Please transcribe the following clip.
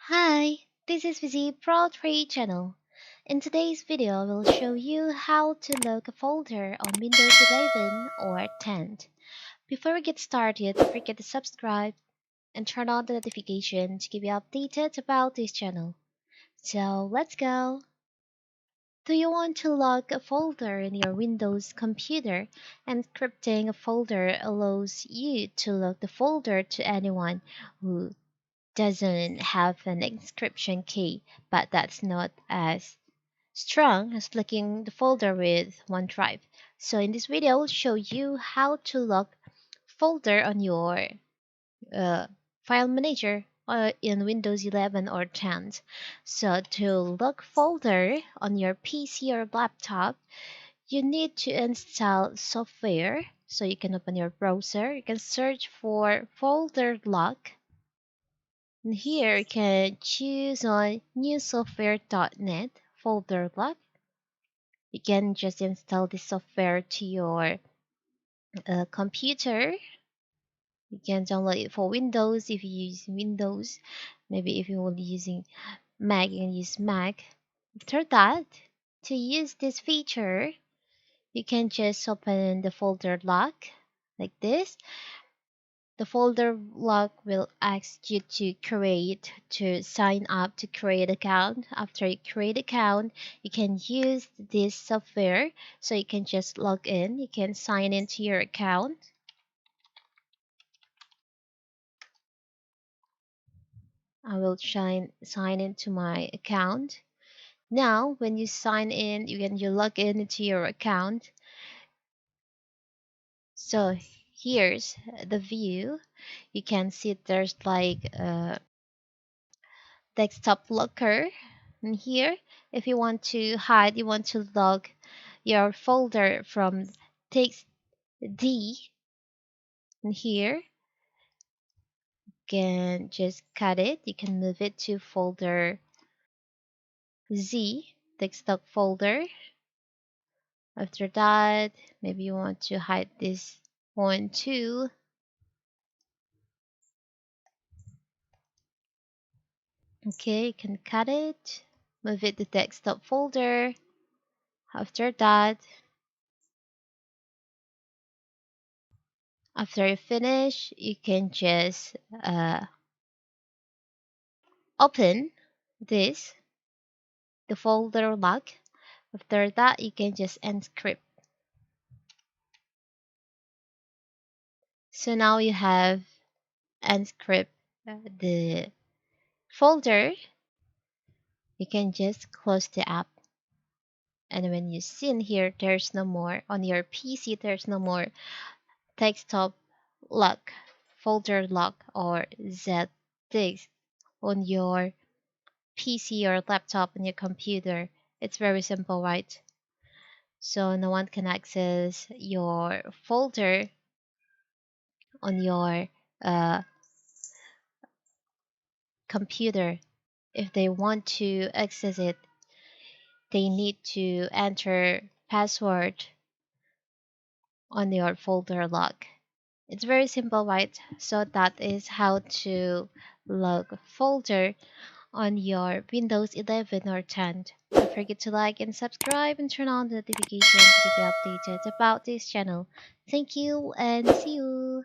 Hi, this is Vizzy Pro 3 channel. In today's video, we'll show you how to lock a folder on Windows 11 or 10. Before we get started, don't forget to subscribe and turn on the notification to keep you updated about this channel. So let's go! Do you want to lock a folder in your Windows computer? Encrypting a folder allows you to lock the folder to anyone who doesn't have an encryption key, but that's not as strong as locking the folder with OneDrive. So in this video, I'll show you how to lock folder on your uh, file manager in Windows 11 or 10. So to lock folder on your PC or laptop, you need to install software. So you can open your browser, you can search for folder lock. And here you can choose on newsoftware.net folder lock. You can just install this software to your computer. You can download it for Windows if you use Windows. Maybe if you will be using Mac, you can use Mac. After that, to use this feature, you can just open the folder lock like this. The folder lock will ask you to sign up to create account. After you create account, you can use this software. So you can just log in. You can sign into your account. I will sign into my account. Now, when you sign in, you log in into your account. So here's the view. You can see there's like a desktop locker. And here, if you want to hide, you want to log your folder from text D. And here, you can just cut it. You can move it to folder Z, desktop folder. After that, maybe you want to hide this one too. Okay, you can cut it, move it to desktop folder. After that, after you finish, you can just open this, the folder lock. After that, you can just encrypt. So now you have encrypt the folder. You can just close the app. And when you see in here, there's no more, on your PC, there's no more desktop lock, folder lock, or Z-disk on your PC or laptop on your computer. It's very simple, right? So no one can access your folder on your uh, computer. If they want to access it, they need to enter password on your folder lock. It's very simple, right? So that is how to log folder on your Windows 11 or 10. Don't forget to like and subscribe and turn on the notification to keep you updated about this channel. Thank you and see you!